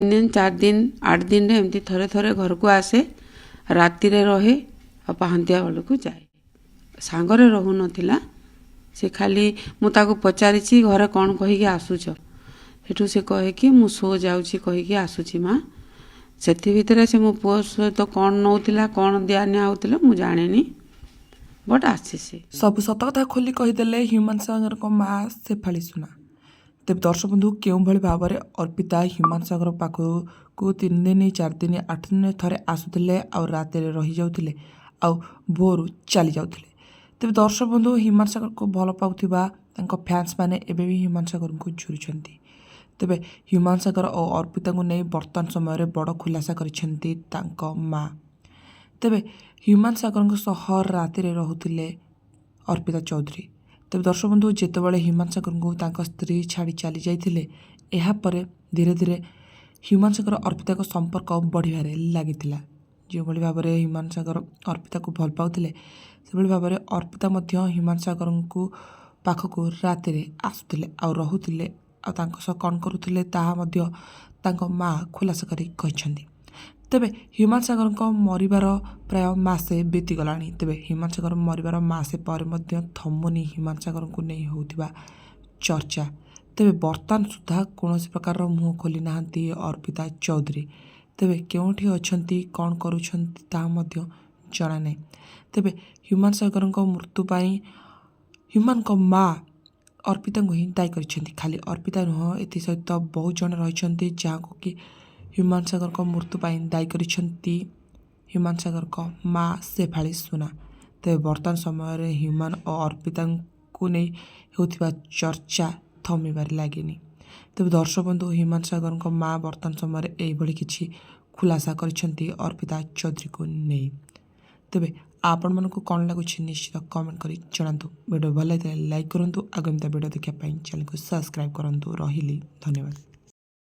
दिन 4 दिन 8 दिन एमती थरे थरे घर को आसे राति रहे और पहांतिया बेल को जाए सांगरे रहू नथिला से खाली मुझे पचारि घरे कौन कहीकि आसुच सेठू से कहे कि मु शो जाऊँगी कहीकि आसूची माँ से भितर से मो पुओ सहित कौन नौला कौन दिया निया होता मु जाने बट आसी से सब सत कथा खोली कहीदेले ह्यूमान सागर को माँ शेफाली सुना। तेज दर्शक बंधु क्यों भाव में अर्पिता ह्यूमान सागर पाखक 3 दिन 4 दिन 8 दिन थे आसुले आ रात रही जाते भोर चली जाते। तेज दर्शक बंधु ह्यूमान सागर को भल पाउथिबा फैंस मैंने एबे भी ह्यूमान सागर को झुरुचंती। तेबे ह्यूमान सागर और अर्पिता को नहीं बर्तमान समय बड़ खुलासा करिसेंती तांको माँ। तेबे ह्यूमान सागर सह राति रोते अर्पिता चौधरी। तेज दर्शक बंधु जितेबाला ह्यूमान सागर को स्त्री छाड़ी चली जाते धीरे धीरे ह्यूमान सागर अर्पिता को संपर्क बढ़िबार लगी जो भाव में ह्यूमान सागर अर्पिता को भल पाउथिले से भाव में अर्पिता ह्यूमान सागर को पाखक राति आसुले आ रोते कौन करुले माँ खुलासा कर। तेबे ह्यूमान सागर मरिबार प्राय मासे बीतीगला। तेबे ह्यूमान सागर मरिबार मासे पर थमुनी ह्यूमान सागर को नहीं होतिबा चर्चा। तेबे बर्तमान सुधा कौन प्रकार मुँह खोली ना अर्पिता चौधरी। तेबे केउठी अछंती कौन करुछंती ताहा जना नहीं। तेबे ह्यूमान सागर मृत्यु पाई ह्यूमान को माँ अर्पिता को ही दायी कर। खाली अर्पिता नुह ए सहित बहुत जन रही जहाँ कि ह्यूमान सागर को मृत्यु पाई दायी कर ह्यूमान सागर को माँ शेफाली सुना। तेज बर्तमान समय ह्यूमान और अर्पिता को नहीं होतिबा चर्चा थमिबार लगे। तेज दर्शक बंधु ह्यूमान सागर को माँ बर्तमान समय यही किसी खुलासा कर अर्पिता चौधरी को नहीं। तेबे आपण मानक कौन लगुच निश्चित कमेंट कर जनातु। वीडियो भल लगे लाइक करूँ। आगामी वीडियो देखा चैनल को सब्सक्राइब करूँ। रही धन्यवाद।